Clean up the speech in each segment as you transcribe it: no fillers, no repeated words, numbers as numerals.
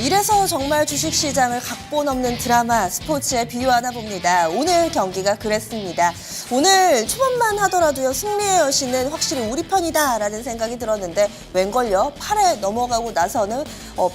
이래서 정말 주식시장을 각본 없는 드라마, 스포츠에 비유하나 봅니다. 오늘 경기가 그랬습니다. 오늘 초반만 하더라도요, 승리의 여신은 확실히 우리 편이다라는 생각이 들었는데 웬걸요? 8회 넘어가고 나서는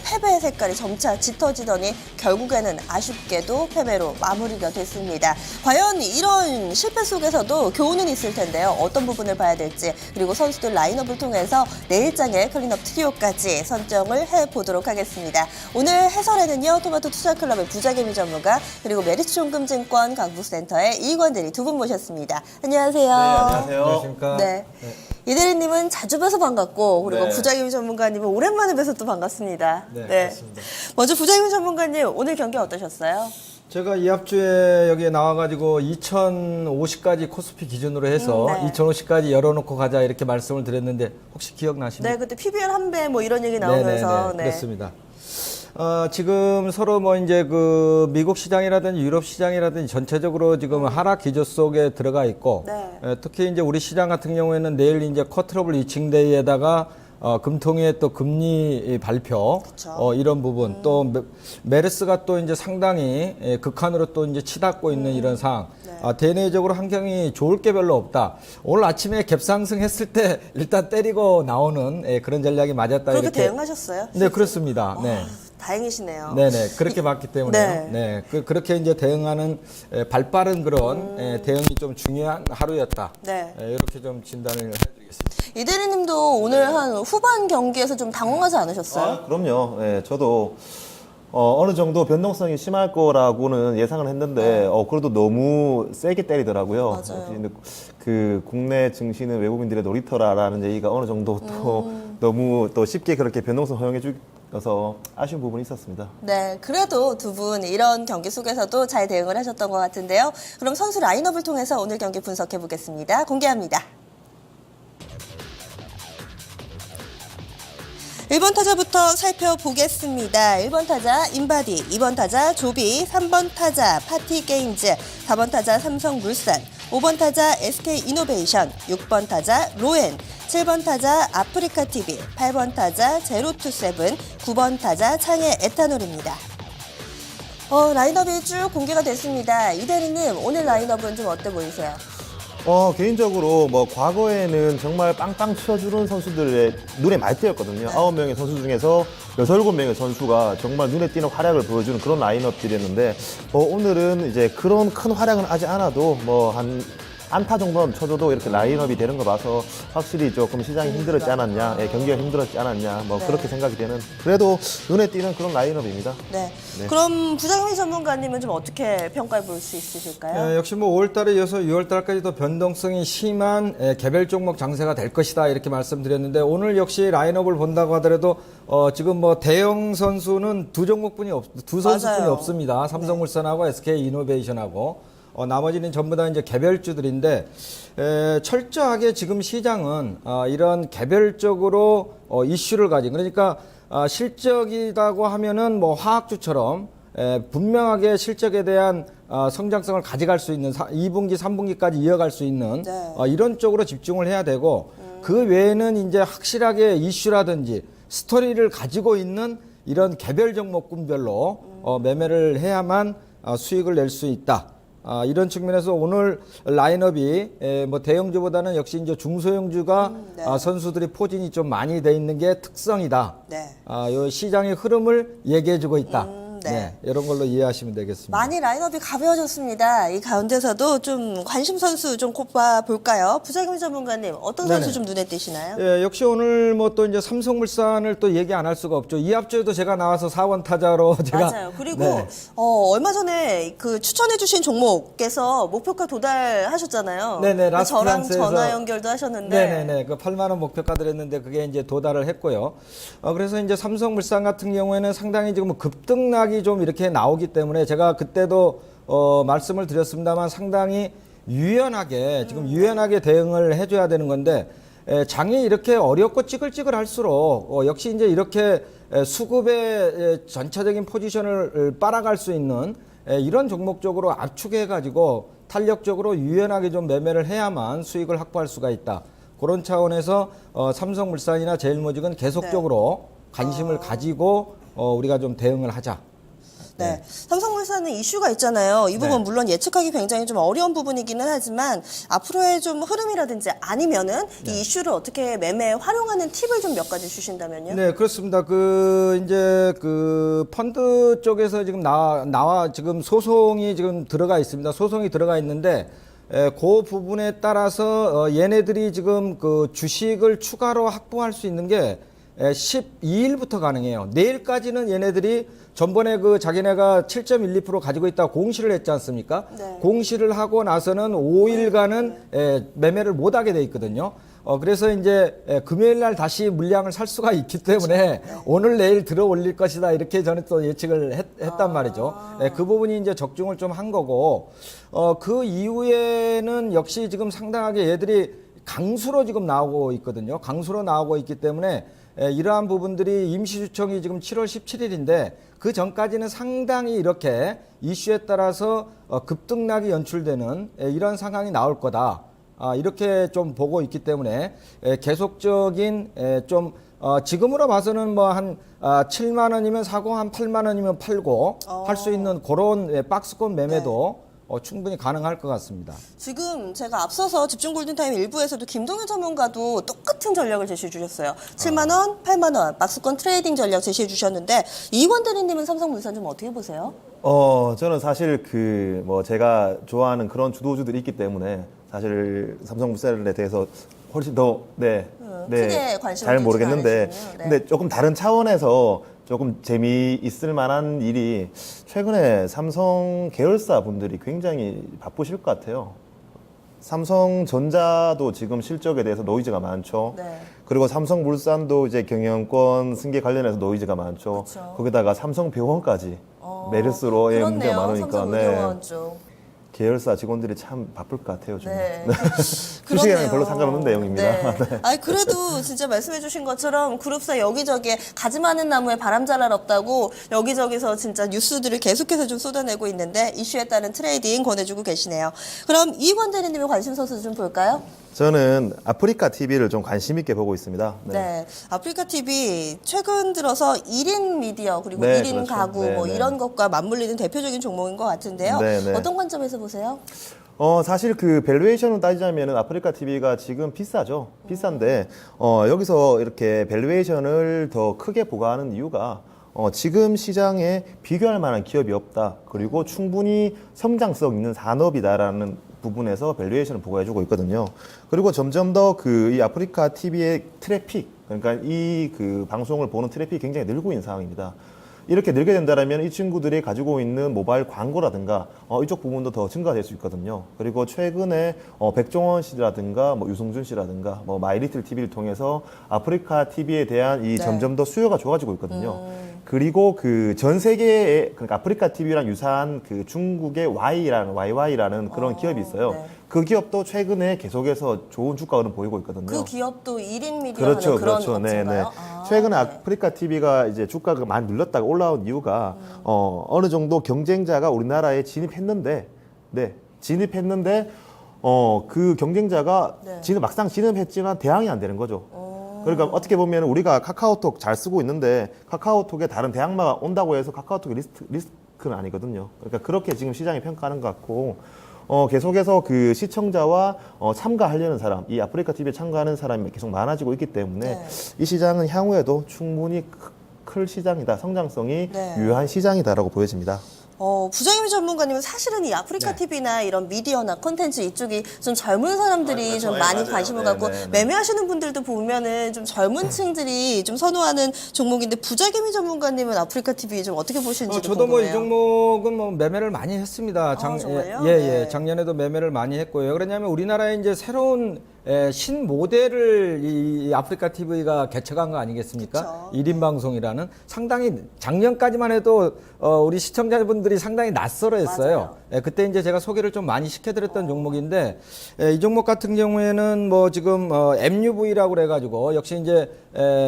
패배의 색깔이 점차 짙어지더니 결국에는 아쉽게도 패배로 마무리가 됐습니다. 과연 이런 실패 속에서도 교훈은 있을 텐데요. 어떤 부분을 봐야 될지, 그리고 선수들 라인업을 통해서 내일장의 클린업 트리오까지 선정을 해보도록 하겠습니다. 오늘 해설에는요, 토마토 투자클럽의 부자개미 전문가, 그리고 메리츠존금증권 강북센터의 이익원 대리 두 분 모셨습니다. 안녕하세요. 네, 안녕하세요. 안녕하십니까. 네. 이 대리님은 자주 뵈서 반갑고, 그리고 네. 부자개미 전문가님은 오랜만에 뵈서 또 반갑습니다. 네, 그렇습니다. 먼저 부자개미 전문가님, 오늘 경기 어떠셨어요? 제가 이 합주에 여기에 나와가지고 2050까지 코스피 기준으로 해서 네. 2050까지 열어놓고 가자 이렇게 말씀을 드렸는데 혹시 기억나십니까? 네, 그때 PBR 한 배 뭐 이런 얘기 나오면서. 네네네, 그렇습니다. 지금 서로 뭐 이제 그 미국 시장이라든지 유럽 시장이라든지 전체적으로 지금 하락 기조 속에 들어가 있고, 네. 특히 이제 우리 시장 같은 경우에는 내일 이제 쿼터러블 이칭데이에다가 금통위의 또 금리 발표, 그쵸. 이런 부분, 또 메르스가 또 이제 상당히 극한으로 또 이제 치닫고 있는 이런 상황. 네. 대내적으로 환경이 좋을 게 별로 없다. 오늘 아침에 갭상승했을 때 일단 때리고 나오는 그런 전략이 맞았다. 그렇게 이렇게. 대응하셨어요? 네, 그렇습니다. 네. 다행이시네요. 네네. 그렇게 봤기 때문에. 네. 그렇게 이제 대응하는 발빠른 그런 대응이 좀 중요한 하루였다. 네. 이렇게 좀 진단을 해드리겠습니다. 이 대리님도 오늘 한 후반 경기에서 좀 당황하지 않으셨어요? 그럼요. 네, 저도 어느 정도 변동성이 심할 거라고는 예상을 했는데 그래도 너무 세게 때리더라고요. 맞아요. 근데 그 국내 증시는 외국인들의 놀이터라라는 얘기가 어느 정도 또 너무 또 쉽게 그렇게 변동성 허용해 주셔서 아쉬운 부분이 있었습니다. 네, 그래도 두 분 이런 경기 속에서도 잘 대응을 하셨던 것 같은데요. 그럼 선수 라인업을 통해서 오늘 경기 분석해 보겠습니다. 공개합니다. 1번 타자부터 살펴보겠습니다. 1번 타자 인바디, 2번 타자 조비, 3번 타자 파티게임즈, 4번 타자 삼성물산, 5번 타자 SK이노베이션, 6번 타자 로엔, 7번 타자 아프리카TV, 8번 타자 제로투세븐, 9번 타자 창의 에탄올입니다. 라인업이 쭉 공개가 됐습니다. 이 대리님, 오늘 라인업은 좀 어때 보이세요? 개인적으로 뭐 과거에는 정말 빵빵 치워주는 선수들의 눈에 많이 띄었거든요. 9명의 선수 중에서 6, 7명의 선수가 정말 눈에 띄는 활약을 보여주는 그런 라인업들이었는데 오늘은 이제 그런 큰 활약은 하지 않아도 뭐 한 안타 정도는 쳐줘도 이렇게 라인업이 되는 거 봐서 확실히 조금 시장이 힘들었지 않았냐, 경기가 힘들었지 않았냐, 뭐 네. 그렇게 생각이 되는 그래도 눈에 띄는 그런 라인업입니다. 네. 네. 그럼 부장미 전문가님은 좀 어떻게 평가해 볼 수 있으실까요? 역시 뭐 5월달에 이어서 6월달까지도 변동성이 심한 개별 종목 장세가 될 것이다 이렇게 말씀드렸는데 오늘 역시 라인업을 본다고 하더라도 지금 뭐 대형 선수는 두 선수뿐이 맞아요. 없습니다. 삼성물산하고 SK이노베이션하고 나머지는 전부 다 이제 개별주들인데 철저하게 지금 시장은 이런 개별적으로 이슈를 가진 그러니까 실적이라고 하면은 뭐 화학주처럼 분명하게 실적에 대한 성장성을 가져갈 수 있는 2분기, 3분기까지 이어갈 수 있는 네. 이런 쪽으로 집중을 해야 되고 그 외에는 이제 확실하게 이슈라든지 스토리를 가지고 있는 이런 개별 종목군별로 매매를 해야만 수익을 낼 수 있다. 이런 측면에서 오늘 라인업이 뭐 대형주보다는 역시 이제 중소형주가 네. 선수들이 포진이 좀 많이 돼 있는 게 특성이다. 네. 요 시장의 흐름을 얘기해주고 있다. 네. 이런 걸로 이해하시면 되겠습니다. 많이 라인업이 가벼워졌습니다. 이 가운데서도 좀 관심 선수 좀 꼽아 볼까요? 부장님 전문가님, 어떤 선수 네네. 좀 눈에 띄시나요? 역시 오늘 뭐 또 이제 삼성물산을 또 얘기 안 할 수가 없죠. 이 합주에도 제가 나와서 4원 타자로 제가 맞아요. 그리고 네. 얼마 전에 그 추천해주신 종목께서 목표가 도달하셨잖아요. 네네, 그 저랑 라스프랑스에서 전화 연결도 하셨는데. 네네네. 그 8만 원 목표가 드렸는데 그게 이제 도달을 했고요. 그래서 이제 삼성물산 같은 경우에는 상당히 지금 급등락이 좀 이렇게 나오기 때문에 제가 그때도 말씀을 드렸습니다만 상당히 유연하게 지금 유연하게 대응을 해줘야 되는 건데 장이 이렇게 어렵고 찌글찌글할수록 역시 이제 이렇게 수급의 전체적인 포지션을 빨아갈 수 있는 이런 종목 쪽으로 압축해가지고 탄력적으로 유연하게 좀 매매를 해야만 수익을 확보할 수가 있다. 그런 차원에서 삼성물산이나 제일모직은 계속적으로 관심을 가지고 우리가 좀 대응을 하자. 네. 삼성물산은 이슈가 있잖아요. 이 부분 네. 물론 예측하기 굉장히 좀 어려운 부분이기는 하지만 앞으로의 좀 흐름이라든지 아니면은 이 이슈를 어떻게 매매에 활용하는 팁을 좀 몇 가지 주신다면요. 네, 그렇습니다. 이제 펀드 쪽에서 지금 나와 지금 소송이 지금 들어가 있습니다. 소송이 들어가 있는데, 그 부분에 따라서 얘네들이 지금 그 주식을 추가로 확보할 수 있는 게 12일부터 가능해요. 내일까지는 얘네들이 전번에 자기네가 7.12% 가지고 있다 공시를 했지 않습니까? 네. 공시를 하고 나서는 5일간은 매매를 못 하게 돼 있거든요. 그래서 이제 금요일 날 다시 물량을 살 수가 있기 때문에 오늘 내일 들어 올릴 것이다 이렇게 저는 또 예측을 했단 말이죠. 그 부분이 이제 적중을 좀 한 거고, 그 이후에는 역시 지금 상당하게 얘들이 강수로 지금 나오고 있거든요. 강수로 나오고 있기 때문에 이러한 부분들이 임시주총이 지금 7월 17일인데 그 전까지는 상당히 이렇게 이슈에 따라서 급등락이 연출되는 이런 상황이 나올 거다. 이렇게 좀 보고 있기 때문에 계속적인 지금으로 봐서는 뭐 한 7만 원이면 사고 한 8만 원이면 팔고 할 수 있는 그런 박스권 매매도 충분히 가능할 것 같습니다. 지금 제가 앞서서 집중 골든타임 일부에서도 김동현 전문가도 똑같은 전략을 제시해 주셨어요. 7만 원, 8만 원 박스권 트레이딩 전략 제시해 주셨는데 이권 대리님은 삼성물산 좀 어떻게 보세요? 저는 사실 제가 좋아하는 그런 주도주들이 있기 때문에 사실 삼성물산에 대해서 훨씬 더 크게 관심을 잘 두지는 모르겠는데 않으시군요. 네. 근데 조금 다른 차원에서 조금 재미있을 만한 일이 최근에 삼성 계열사 분들이 굉장히 바쁘실 것 같아요. 삼성전자도 지금 실적에 대해서 노이즈가 많죠. 네. 그리고 삼성물산도 이제 경영권 승계 관련해서 노이즈가 많죠. 그쵸. 거기다가 삼성병원까지 메르스로 문제가 많으니까 삼성의료원 쪽. 계열사 직원들이 참 바쁠 것 같아요. 좀. 네. 주식에는 그러네요. 별로 상관없는 내용입니다. 네. 네. 아니 그래도 진짜 말씀해주신 것처럼 그룹사 여기저기에 가지 많은 나무에 바람 잘 날 없다고 여기저기서 진짜 뉴스들을 계속해서 좀 쏟아내고 있는데 이슈에 따른 트레이딩 권해주고 계시네요. 그럼 이권 대리님의 관심 선수 좀 볼까요? 저는 아프리카 TV를 좀 관심 있게 보고 있습니다. 네. 아프리카 TV 최근 들어서 1인 미디어 그리고 네, 1인 그렇죠. 가구 네, 뭐 네. 이런 것과 맞물리는 대표적인 종목인 것 같은데요. 네, 네. 어떤 관점에서 보세요? 사실 밸류에이션을 따지자면은 아프리카 TV가 지금 비싸죠. 비싼데, 여기서 이렇게 밸류에이션을 더 크게 부과하는 이유가, 지금 시장에 비교할 만한 기업이 없다. 그리고 충분히 성장성 있는 산업이다라는 부분에서 밸류에이션을 부과해주고 있거든요. 그리고 점점 더 이 아프리카 TV의 트래픽, 그러니까 방송을 보는 트래픽이 굉장히 늘고 있는 상황입니다. 이렇게 늘게 된다면 이 친구들이 가지고 있는 모바일 광고라든가 이쪽 부분도 더 증가될 수 있거든요. 그리고 최근에 백종원 씨라든가 유승준 씨라든가 마이리틀 TV를 통해서 아프리카 TV에 대한 이 점점 더 수요가 좋아지고 있거든요. 그리고 전 세계에 그러니까 아프리카 TV랑 유사한 중국의 YY라는 그런 기업이 있어요. 네. 그 기업도 최근에 계속해서 좋은 주가 흐름 보이고 있거든요. 그 기업도 1인 미디어 그렇죠, 하는 그런 그렇죠. 네, 업체인가요? 네. 아, 최근에 네. 아프리카 TV가 이제 주가가 많이 눌렀다가 올라온 이유가 어느 정도 경쟁자가 우리나라에 진입했는데 그 경쟁자가 네. 막상 진입했지만 대항이 안 되는 거죠. 그러니까 어떻게 보면 우리가 카카오톡 잘 쓰고 있는데 카카오톡에 다른 대항마가 온다고 해서 카카오톡이 리스크는 아니거든요. 그러니까 그렇게 지금 시장이 평가하는 것 같고 계속해서 시청자와 참가하려는 사람, 이 아프리카 TV에 참가하는 사람이 계속 많아지고 있기 때문에 네. 이 시장은 향후에도 충분히 클 시장이다, 성장성이 네. 유효한 시장이다라고 보여집니다. 부장님 전문가님은 사실은 이 아프리카 TV나 이런 미디어나 콘텐츠 이쪽이 좀 젊은 사람들이 그렇죠. 좀 네, 많이 맞아요. 관심을 네, 갖고 네, 네. 매매하시는 분들도 보면은 좀 젊은 층들이 좀 선호하는 종목인데 부장님 전문가님은 아프리카 TV 좀 어떻게 보시는지 저도 이 궁금해요. 종목은 매매를 많이 했습니다. 정말요? 예, 네. 작년에도 매매를 많이 했고요. 그러냐면 우리나라에 이제 새로운 신모델을 이 아프리카 TV가 개척한 거 아니겠습니까? 그쵸. 1인 방송이라는 상당히 작년까지만 해도 우리 시청자분들이 상당히 낯설어했어요. 맞아요. 그때 이제 제가 소개를 좀 많이 시켜드렸던 종목인데 이 종목 같은 경우에는 지금 MUV라고 그래가지고 역시 이제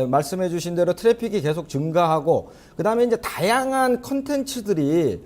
말씀해주신 대로 트래픽이 계속 증가하고 그 다음에 이제 다양한 컨텐츠들이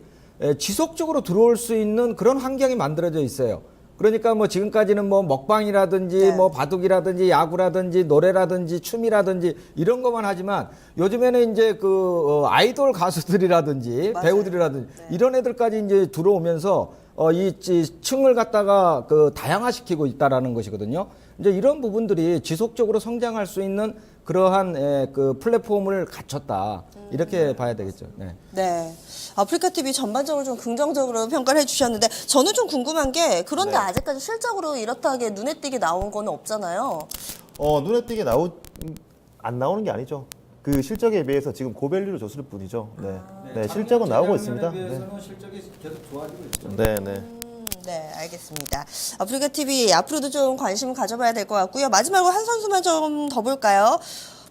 지속적으로 들어올 수 있는 그런 환경이 만들어져 있어요. 그러니까 뭐 지금까지는 뭐 먹방이라든지 네. 뭐 바둑이라든지 야구라든지 노래라든지 춤이라든지 이런 것만 하지만 요즘에는 이제 그 아이돌 가수들이라든지 맞아요. 배우들이라든지 네. 이런 애들까지 이제 들어오면서 이 층을 갖다가 그 다양화시키고 있다라는 것이거든요. 이제 이런 부분들이 지속적으로 성장할 수 있는 그러한 그 플랫폼을 갖췄다 이렇게 봐야 되겠죠. 네. 네. 아프리카 TV 전반적으로 좀 긍정적으로 평가를 해주셨는데 저는 좀 궁금한 게 그런데 네. 아직까지 실적으로 이렇다하게 눈에 띄게 나온 건 없잖아요. 눈에 띄게 안 나오는 게 아니죠. 그 실적에 비해서 지금 고밸류를 줬을 뿐이죠. 네, 네, 실적은 나오고 있습니다. 네, 실적이 계속 좋아지고 있죠. 네, 네. 네, 알겠습니다. 아프리카 TV 앞으로도 좀 관심 가져봐야 될 것 같고요. 마지막으로 한 선수만 좀 더 볼까요?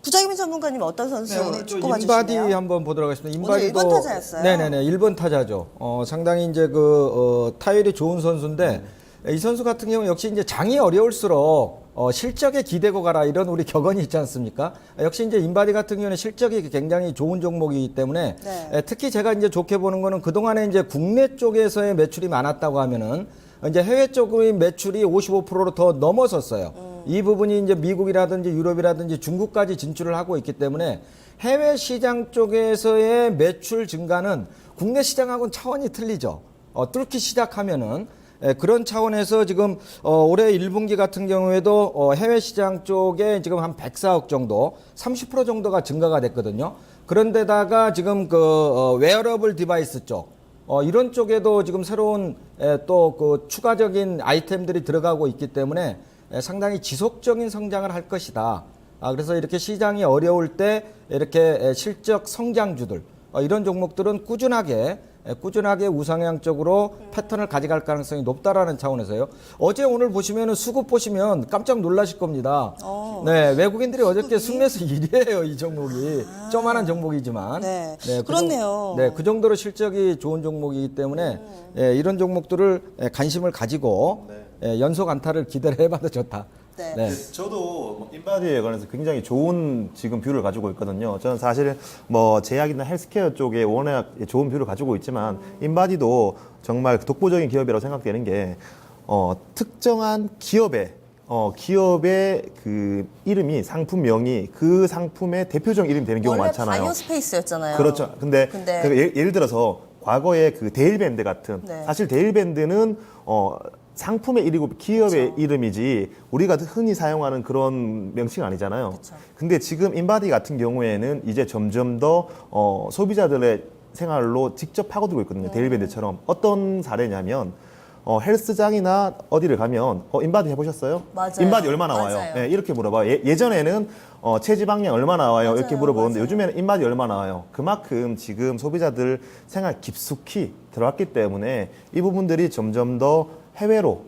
부장님 전문가님 어떤 선수 네, 오늘 또 꼽아주시나요? 인바디 한번 보도록 하겠습니다. 오늘 인바디도 1번 타자였어요? 네네네 1번 타자죠. 상당히 이제 그 타율이 좋은 선수인데 이 선수 같은 경우 역시 이제 장이 어려울수록 실적에 기대고 가라 이런 우리 격언이 있지 않습니까? 역시 이제 인바디 같은 경우는 실적이 굉장히 좋은 종목이기 때문에 네. 특히 제가 이제 좋게 보는 거는 그동안에 이제 국내 쪽에서의 매출이 많았다고 하면은 이제 해외 쪽의 매출이 55%로 더 넘어섰어요. 이 부분이 이제 미국이라든지 유럽이라든지 중국까지 진출을 하고 있기 때문에 해외 시장 쪽에서의 매출 증가는 국내 시장하고는 차원이 틀리죠. 뚫기 시작하면은 그런 차원에서 지금 올해 1분기 같은 경우에도 해외 시장 쪽에 지금 한 104억 정도, 30% 정도가 증가가 됐거든요. 그런데다가 지금 그 웨어러블 디바이스 쪽 이런 쪽에도 지금 새로운 또 그 추가적인 아이템들이 들어가고 있기 때문에 상당히 지속적인 성장을 할 것이다. 그래서 이렇게 시장이 어려울 때 이렇게 실적 성장주들 이런 종목들은 꾸준하게 우상향 쪽으로 패턴을 가져갈 가능성이 높다라는 차원에서요. 어제 오늘 보시면은 수급 보시면 깜짝 놀라실 겁니다. 네, 외국인들이 어저께 순매수 1위예요, 이 종목이. 쪼만한 종목이지만. 네, 그 그렇네요. 네, 그 정도로 실적이 좋은 종목이기 때문에 이런 종목들을 관심을 가지고 연속 안타를 기대를 해봐도 좋다. 네. 네. 저도 인바디에 관해서 굉장히 좋은 지금 뷰를 가지고 있거든요. 저는 사실 뭐 제약이나 헬스케어 쪽에 워낙 좋은 뷰를 가지고 있지만 인바디도 정말 독보적인 기업이라고 생각되는 게 특정한 기업의 그 이름이 상품명이 그 상품의 대표적 이름이 되는 경우가 원래 많잖아요. 바이오스페이스였잖아요. 그렇죠. 근데 예를 들어서 과거에 그 데일밴드 같은 네. 사실 데일밴드는 상품의 이름이고 기업의 이름이지 우리가 흔히 사용하는 그런 명칭 아니잖아요. 그쵸. 근데 지금 인바디 같은 경우에는 이제 점점 더 소비자들의 생활로 직접 파고들고 있거든요. 데일밴드처럼. 어떤 사례냐면 헬스장이나 어디를 가면 인바디 해보셨어요? 맞아요. 인바디 얼마 나와요? 맞아요. 네, 이렇게 물어봐요. 예전에는 체지방량 얼마 나와요? 이렇게 맞아요. 물어보는데 맞아요. 요즘에는 인바디 얼마 나와요? 그만큼 지금 소비자들 생활 깊숙이 들어왔기 때문에 이 부분들이 점점 더 해외로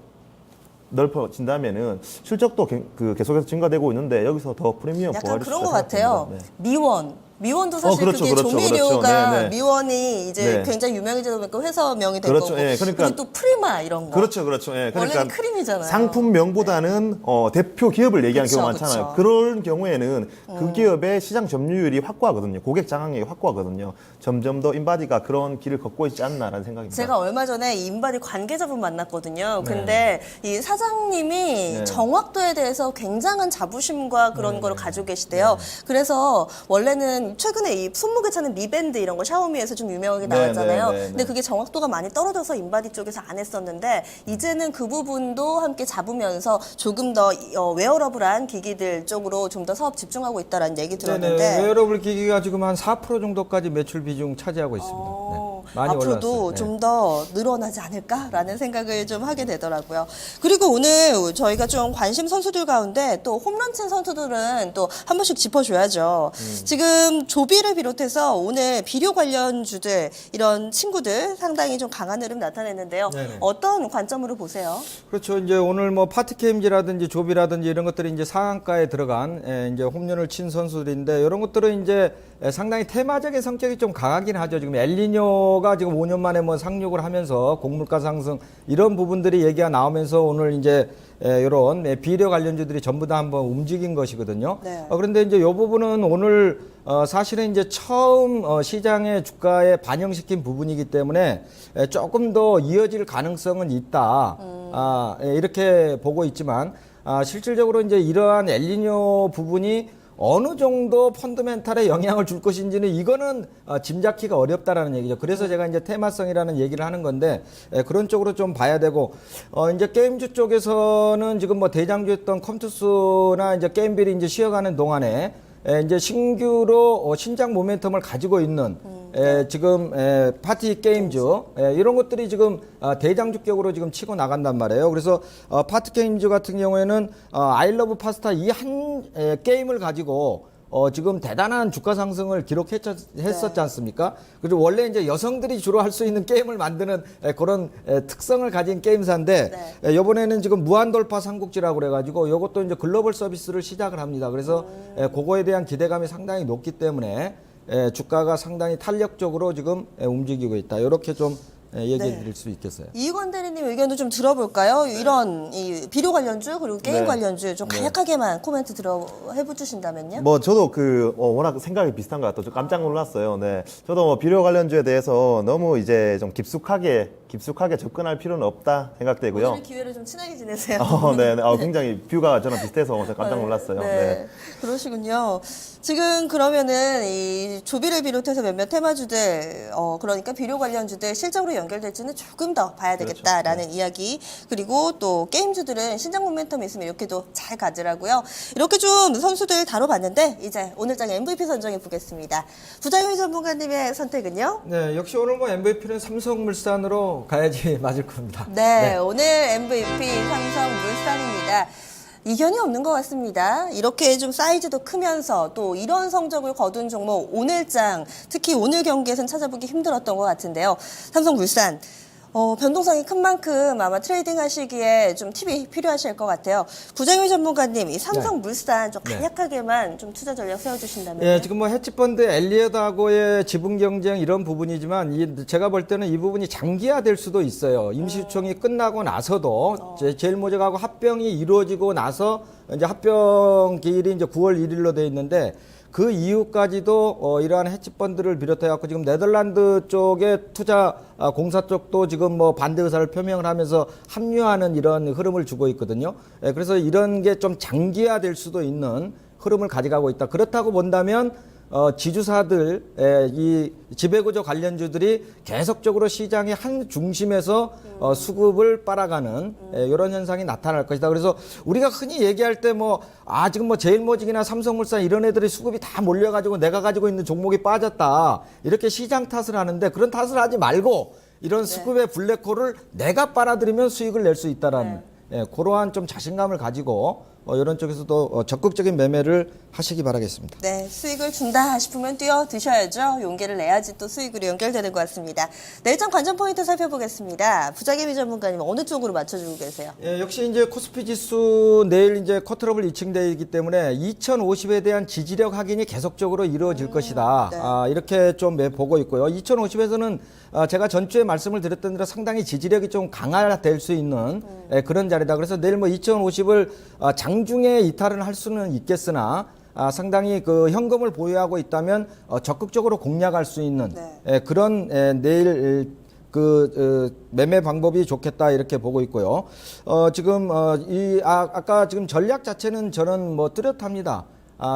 넓어진다면은 실적도 계속해서 증가되고 있는데 여기서 더 프리미엄 약간 부활일 그런 수가 것 같아요. 생각됩니다. 미원도 사실 그렇죠, 그게 그렇죠, 조미료가 그렇죠. 네, 네. 미원이 이제 네. 굉장히 유명해지다 보니까 회사명이 된 그렇죠. 거고. 예, 그러니까- 그리고 또 프리마 이런 거. 그렇죠, 그렇죠. 예, 원래는 크림이잖아요. 상품명보다는 대표 기업을 얘기하는 그쵸, 경우가 많잖아요. 그쵸. 그런 경우에는 그 기업의 시장 점유율이 확고하거든요. 고객 장악력이 확고하거든요. 점점 더 인바디가 그런 길을 걷고 있지 않나라는 생각입니다. 제가 얼마 전에 인바디 관계자분 만났거든요. 네. 근데 이 사장님이 네. 정확도에 대해서 굉장한 자부심과 그런 거를 가지고 계시대요. 그래서 원래는 최근에 이 손목에 차는 미밴드 이런 거 샤오미에서 좀 유명하게 네, 나왔잖아요. 네, 네, 네. 근데 그게 정확도가 많이 떨어져서 인바디 쪽에서 안 했었는데 이제는 그 부분도 함께 잡으면서 조금 더 웨어러블한 기기들 쪽으로 좀 더 사업 집중하고 있다라는 얘기 들었는데 네네. 웨어러블 기기가 지금 한 4% 정도까지 매출 비중 차지하고 있습니다. 네. 많이 앞으로도 올라왔어요. 네. 좀 더 늘어나지 않을까라는 생각을 좀 하게 되더라고요. 그리고 오늘 저희가 좀 관심 선수들 가운데 또 홈런 친 선수들은 또 한 번씩 짚어줘야죠. 지금 조비를 비롯해서 오늘 비료 관련주들 이런 친구들 상당히 좀 강한 흐름 나타냈는데요. 네네. 어떤 관점으로 보세요? 그렇죠. 이제 오늘 뭐 파티케임즈라든지 조비라든지 이런 것들이 이제 상한가에 들어간 이제 홈런을 친 선수들인데 이런 것들은 이제 상당히 테마적인 성격이 좀 강하긴 하죠. 지금 엘니뇨가 지금 5년 만에 뭐 상륙을 하면서 곡물가 상승 이런 부분들이 얘기가 나오면서 오늘 이제 이런 비료 관련주들이 전부 다 한번 움직인 것이거든요. 네. 그런데 이제 이 부분은 오늘 사실은 이제 처음 시장의 주가에 반영시킨 부분이기 때문에 조금 더 이어질 가능성은 있다. 이렇게 보고 있지만 실질적으로 이제 이러한 엘니뇨 부분이 어느 정도 펀더멘탈에 영향을 줄 것인지는 이거는 짐작하기가 어렵다라는 얘기죠. 그래서 제가 이제 테마성이라는 얘기를 하는 건데 그런 쪽으로 좀 봐야 되고 이제 게임주 쪽에서는 지금 뭐 대장주였던 컴투스나 이제 게임빌이 이제 쉬어가는 동안에 이제 신규로 신작 모멘텀을 가지고 있는 지금 파티 게임즈 이런 것들이 지금 대장주격으로 지금 치고 나간단 말이에요. 그래서 파티 게임즈 같은 경우에는 아이 러브 파스타 이 한 게임을 가지고 지금 대단한 주가 상승을 기록했었지 않습니까? 그리고 원래 이제 여성들이 주로 할 수 있는 게임을 만드는 그런 특성을 가진 게임사인데 이번에는 지금 무한돌파 삼국지라고 그래가지고 이것도 이제 글로벌 서비스를 시작을 합니다. 그래서 그거에 대한 기대감이 상당히 높기 때문에 주가가 상당히 탄력적으로 지금 움직이고 있다. 이렇게 좀 얘기해 드릴 수 있겠어요. 이건 대리님 의견도 좀 들어볼까요? 이런 이 비료 관련주 그리고 게임 네. 관련주 좀 간략하게만 코멘트 해주신다면요. 뭐 저도 워낙 생각이 비슷한 것 같아요. 저 깜짝 놀랐어요. 네, 저도 뭐 비료 관련주에 대해서 너무 이제 좀 깊숙하게 접근할 필요는 없다 생각되고요. 오늘 기회를 좀 친하게 지내세요. 네, 굉장히 뷰가 저랑 비슷해서 깜짝 놀랐어요. 네. 그러시군요. 지금 그러면은 이 조비를 비롯해서 몇몇 테마주들, 그러니까 비료 관련주들 실적으로 연결될지는 조금 더 봐야 되겠다라는 이야기. 그리고 또 게임주들은 신작 모멘텀이 있으면 이렇게도 잘 가지라고요. 이렇게 좀 선수들 다뤄봤는데 이제 오늘장 MVP 선정해 보겠습니다. 부자유미 전문가님의 선택은요? 네, 역시 오늘 뭐 MVP는 삼성물산으로 가야지 맞을 겁니다. 네, 오늘 MVP 삼성물산입니다. 이견이 없는 것 같습니다. 이렇게 좀 사이즈도 크면서 또 이런 성적을 거둔 종목 오늘장 특히 오늘 경기에서는 찾아보기 힘들었던 것 같은데요. 삼성물산 변동성이 큰 만큼 아마 트레이딩 하시기에 좀 팁이 필요하실 것 같아요. 부장유 전문가님, 이 삼성물산 좀 간략하게만 좀 투자 전략 세워주신다면. 예, 지금 뭐 헤지펀드 엘리엇하고의 지분 경쟁 이런 부분이지만 제가 볼 때는 이 부분이 장기화될 수도 있어요. 임시추총이 끝나고 나서도 제일모직하고 합병이 이루어지고 나서 이제 합병 기일이 이제 9월 1일로 돼 있는데 그 이후까지도 이러한 헤지펀드를 비롯해 갖고 지금 네덜란드 쪽의 투자 공사 쪽도 지금 뭐 반대 의사를 표명을 하면서 합류하는 이런 흐름을 주고 있거든요. 그래서 이런 게 좀 장기화될 수도 있는 흐름을 가져가고 있다. 그렇다고 본다면 지주사들, 이 지배구조 관련주들이 계속적으로 시장의 한 중심에서 수급을 빨아가는 이런 현상이 나타날 것이다. 그래서 우리가 흔히 얘기할 때 지금 뭐 제일모직이나 삼성물산 이런 애들이 수급이 다 몰려가지고 내가 가지고 있는 종목이 빠졌다. 이렇게 시장 탓을 하는데 그런 탓을 하지 말고 이런 수급의 블랙홀을 내가 빨아들이면 수익을 낼 수 있다라는 그러한 좀 자신감을 가지고 이런 쪽에서도 적극적인 매매를 하시기 바라겠습니다. 네, 수익을 준다 싶으면 뛰어 드셔야죠. 용기를 내야지 또 수익으로 연결되는 것 같습니다. 내일장 관전 포인트 살펴보겠습니다. 부자개미 전문가님 어느 쪽으로 맞춰주고 계세요? 역시 이제 코스피 지수 내일 이제 커트러블 2층대이기 때문에 2050에 대한 지지력 확인이 계속적으로 이루어질 것이다. 네. 이렇게 좀 보고 있고요. 2050에서는 제가 전주에 말씀을 드렸던 대로 상당히 지지력이 좀 강화될 수 있는 그런 자리다. 그래서 내일 뭐 2050을 장중에 이탈을 할 수는 있겠으나 상당히 그 현금을 보유하고 있다면 적극적으로 공략할 수 있는 그런 내일 매매 방법이 좋겠다 이렇게 보고 있고요. 지금 아까 지금 전략 자체는 저는 뭐 뚜렷합니다.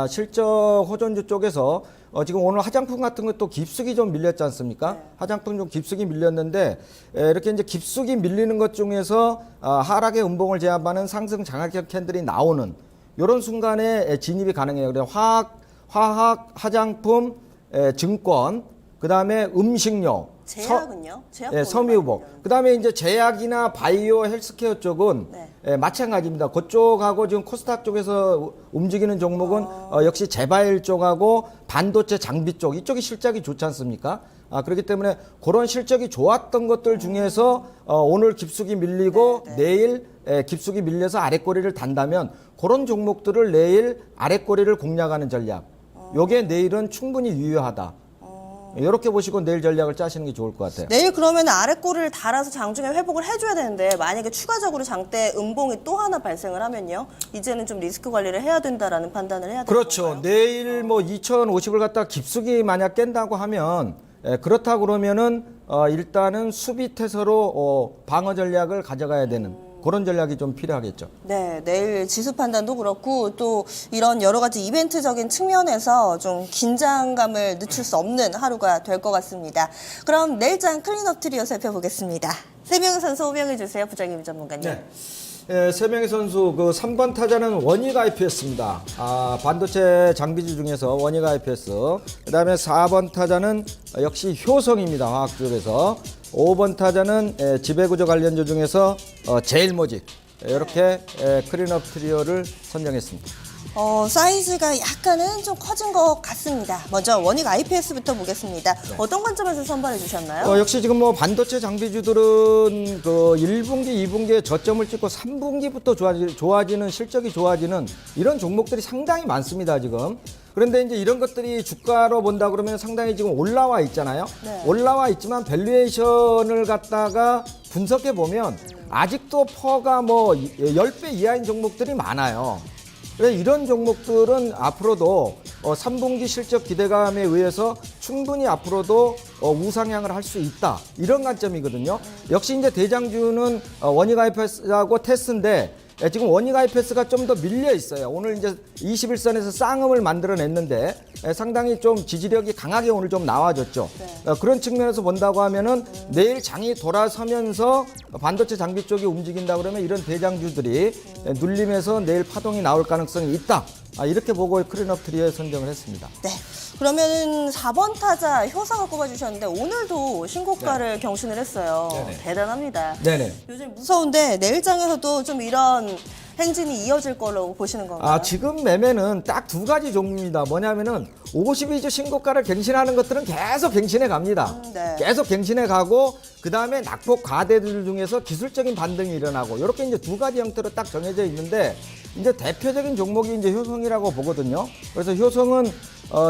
실적 호전주 쪽에서 지금 오늘 화장품 같은 것도 깊숙이 좀 밀렸지 않습니까? 화장품 좀 깊숙이 밀렸는데 이렇게 이제 깊숙이 밀리는 것 중에서 하락의 음봉을 제압하는 상승 장악형 캔들이 나오는 이런 순간에 진입이 가능해요. 그래서 화학, 화장품, 증권, 그 다음에 음식료, 제약은요? 섬유복. 그 다음에 이제 제약이나 바이오 헬스케어 쪽은 마찬가지입니다. 그쪽하고 지금 코스닥 쪽에서 움직이는 종목은 역시 제바일 쪽하고 반도체 장비 쪽 이쪽이 실적이 좋지 않습니까? 그렇기 때문에 그런 실적이 좋았던 것들 중에서 오늘 깊숙이 밀리고 내일 깊숙이 밀려서 아랫꼬리를 단다면 그런 종목들을 내일 아랫꼬리를 공략하는 전략. 요게 내일은 충분히 유효하다. 이렇게 보시고 내일 전략을 짜시는 게 좋을 것 같아요. 내일 그러면 아랫꼬리를 달아서 장중에 회복을 해줘야 되는데 만약에 추가적으로 장대 음봉이 또 하나 발생을 하면요. 이제는 좀 리스크 관리를 해야 된다라는 판단을 해야 되는 그렇죠. 건가요? 내일 뭐 2050을 갖다 깊숙이 만약 깬다고 하면 그렇다 그러면은 일단은 수비 태세로 방어 전략을 가져가야 되는 그런 전략이 좀 필요하겠죠. 네, 내일 지수 판단도 그렇고 또 이런 여러 가지 이벤트적인 측면에서 좀 긴장감을 늦출 수 없는 하루가 될 것 같습니다. 그럼 내일장 클린업 트리오 살펴보겠습니다. 3명의 선수 호명해 주세요, 부장님 전문가님. 네. 예, 3명의 선수 그 3번 타자는 원익 IPS입니다. 반도체 장비주 중에서 원익 IPS. 그다음에 4번 타자는 역시 효성입니다. 화학 쪽에서. 5번 타자는 지배구조 관련주 중에서 제일모직. 이렇게 클린업 트리오를 선정했습니다. 사이즈가 약간은 좀 커진 것 같습니다. 먼저 원익 IPS부터 보겠습니다. 어떤 관점에서 선발해 주셨나요? 역시 지금 뭐 반도체 장비주들은 그 1분기, 2분기에 저점을 찍고 3분기부터 좋아지는 실적이 좋아지는 이런 종목들이 상당히 많습니다, 지금. 그런데 이제 이런 것들이 주가로 본다 그러면 상당히 지금 올라와 있잖아요. 네. 올라와 있지만 밸류에이션을 갖다가 분석해 보면 아직도 퍼가 뭐 10배 이하인 종목들이 많아요. 그래서 이런 종목들은 앞으로도 3분기 실적 기대감에 의해서 충분히 앞으로도 우상향을 할 수 있다. 이런 관점이거든요. 역시 이제 대장주는 원익 IPS하고 테스인데 지금 원익 IPS가 좀 더 밀려 있어요. 오늘 이제 21선에서 쌍음을 만들어냈는데 상당히 좀 지지력이 강하게 오늘 좀 나와줬죠. 네. 그런 측면에서 본다고 하면은 내일 장이 돌아서면서 반도체 장비 쪽이 움직인다 그러면 이런 대장주들이 눌림에서 내일 파동이 나올 가능성이 있다. 이렇게 보고 클린업 트리오에 선정을 했습니다. 네. 그러면 4번 타자 효성을 꼽아주셨는데 오늘도 신고가를 경신을 했어요. 네네. 대단합니다. 네네. 요즘 무서운데 내일장에서도 좀 이런 행진이 이어질 걸로 보시는 건가요? 지금 매매는 딱 두 가지 종류입니다. 뭐냐면은 52주 신고가를 갱신하는 것들은 계속 갱신해 갑니다. 네. 계속 갱신해 가고 그 다음에 낙폭 과대들 중에서 기술적인 반등이 일어나고 이렇게 이제 두 가지 형태로 딱 정해져 있는데 이제 대표적인 종목이 이제 효성이라고 보거든요. 그래서 효성은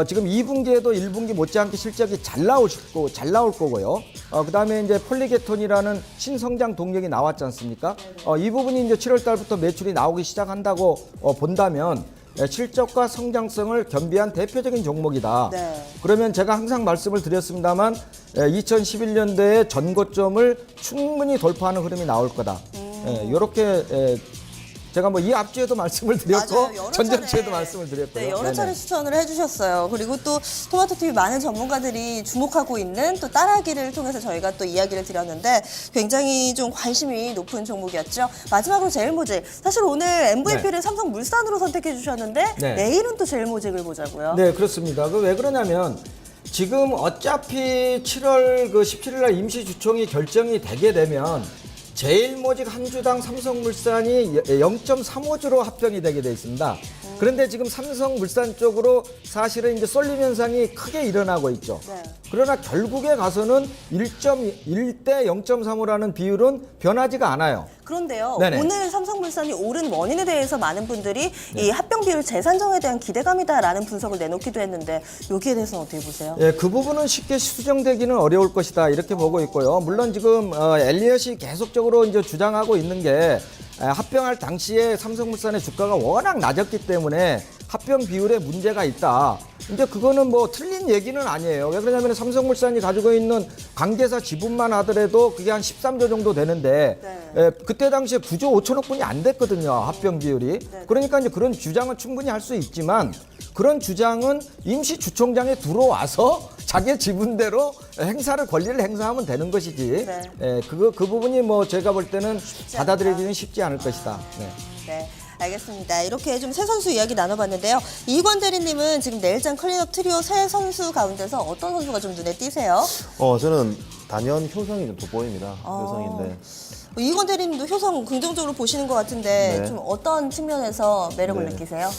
지금 2분기에도 1분기 못지않게 실적이 잘 나올 거고요. 그 다음에 이제 폴리게톤이라는 신성장 동력이 나왔지 않습니까? 이 부분이 이제 7월 달부터 매출이 나오기 시작한다고 본다면 실적과 성장성을 겸비한 대표적인 종목이다. 네. 그러면 제가 항상 말씀을 드렸습니다만 2011년대의 전고점을 충분히 돌파하는 흐름이 나올 거다. 이렇게 제가 뭐 이 앞주에도 말씀을 드렸고 맞아요. 여러 전전주에도 차례, 말씀을 드렸고요. 네, 여러 네네. 차례 추천을 해주셨어요. 그리고 또 토마토TV 많은 전문가들이 주목하고 있는 또 따라하기를 통해서 저희가 또 이야기를 드렸는데 굉장히 좀 관심이 높은 종목이었죠. 마지막으로 제일모직. 사실 오늘 MVP를 삼성물산으로 선택해 주셨는데 네. 내일은 또 제일모직을 보자고요. 네, 그렇습니다. 그 왜 그러냐면 지금 어차피 7월 그 17일 날 임시 주총이 결정이 되게 되면 제일모직 한 주당 삼성물산이 0.35주로 합병이 되게 돼 있습니다. 그런데 지금 삼성물산 쪽으로 사실은 이제 쏠림 현상이 크게 일어나고 있죠. 네. 그러나 결국에 가서는 1.1대 0.35라는 비율은 변하지가 않아요. 그런데요. 네네. 오늘 삼성물산이 오른 원인에 대해서 많은 분들이 이 합병 비율 재산정에 대한 기대감이다라는 분석을 내놓기도 했는데 여기에 대해서는 어떻게 보세요? 예, 그 부분은 쉽게 수정되기는 어려울 것이다 이렇게 보고 있고요. 물론 지금 엘리엇이 계속적으로 이제 주장하고 있는 게 합병할 당시에 삼성물산의 주가가 워낙 낮았기 때문에 합병 비율에 문제가 있다. 이제 그거는 뭐 틀린 얘기는 아니에요. 왜 그러냐면 삼성물산이 가지고 있는 관계사 지분만 하더라도 그게 한 13조 정도 되는데 네. 그때 당시에 9조 5천억 분이 안 됐거든요. 합병 비율이. 그러니까 이제 그런 주장은 충분히 할 수 있지만 그런 주장은 임시 주총장에 들어와서 자기의 지분대로 권리를 행사하면 되는 것이지. 네. 그 부분이 뭐 제가 볼 때는 받아들이기는 쉽지 않을 것이다. 네. 네, 알겠습니다. 이렇게 좀 새 선수 이야기 나눠봤는데요. 이관 대리님은 지금 내일장 클린업 트리오 새 선수 가운데서 어떤 선수가 좀 눈에 띄세요? 저는 단연 효성이 좀 돋보입니다. 효성인데. 이관 대리님도 효성 긍정적으로 보시는 것 같은데 네. 좀 어떤 측면에서 매력을 네. 느끼세요?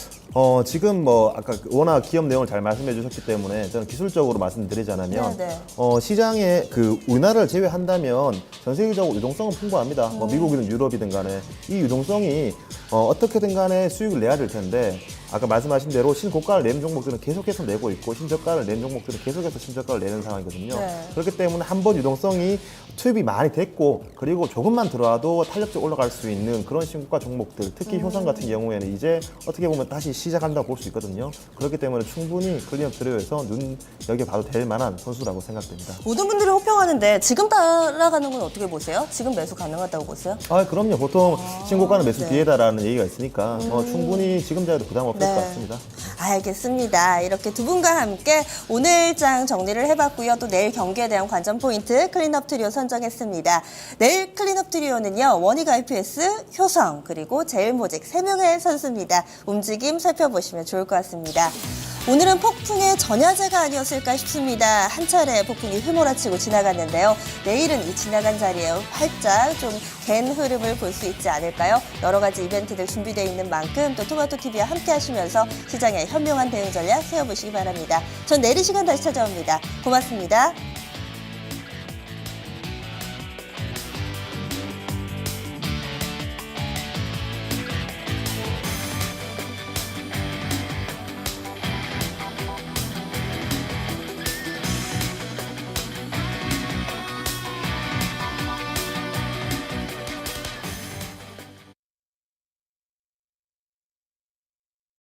지금 뭐 아까 워낙 기업 내용을 잘 말씀해 주셨기 때문에 저는 기술적으로 말씀드리자면 네, 네. 시장에 그 우리나라를 제외한다면 전 세계적으로 유동성은 풍부합니다. 뭐 미국이든 유럽이든 간에 이 유동성이 어떻게든 간에 수익을 내야 될 텐데 아까 말씀하신 대로 신고가를 내는 종목들은 계속해서 내고 있고 신저가를 내는 종목들은 계속해서 신저가를 내는 상황이거든요. 네. 그렇기 때문에 한 번 유동성이 투입이 많이 됐고 그리고 조금만 들어와도 탄력적 올라갈 수 있는 그런 신고가 종목들, 특히 효성 같은 경우에는 이제 어떻게 보면 다시 시작한다고 볼 수 있거든요. 그렇기 때문에 충분히 클리언 트레이에서 눈여겨봐도 될 만한 선수라고 생각됩니다. 모든 분들이 호평하는데 지금 따라가는 건 어떻게 보세요? 지금 매수 가능하다고 보세요? 그럼요. 보통 신고가는 매수 네. 뒤에다라는 얘기가 있으니까 충분히 지금 자리도 부담 없을 것 같습니다. 알겠습니다. 이렇게 두 분과 함께 오늘장 정리를 해봤고요. 또 내일 경기에 대한 관전 포인트 클린업 트리오 선정했습니다. 내일 클린업 트리오는요. 원익 IPS, 효성 그리고 제일모직 3명의 선수입니다. 움직임 살펴보시면 좋을 것 같습니다. 오늘은 폭풍의 전야제가 아니었을까 싶습니다. 한 차례 폭풍이 휘몰아치고 지나갔는데요. 내일은 이 지나간 자리에 활짝 좀 갠 흐름을 볼 수 있지 않을까요? 여러 가지 이벤트들 준비되어 있는 만큼 또 토마토TV와 함께 하시면서 시장의 현명한 대응 전략 세워보시기 바랍니다. 전 내일 이 시간 다시 찾아옵니다. 고맙습니다.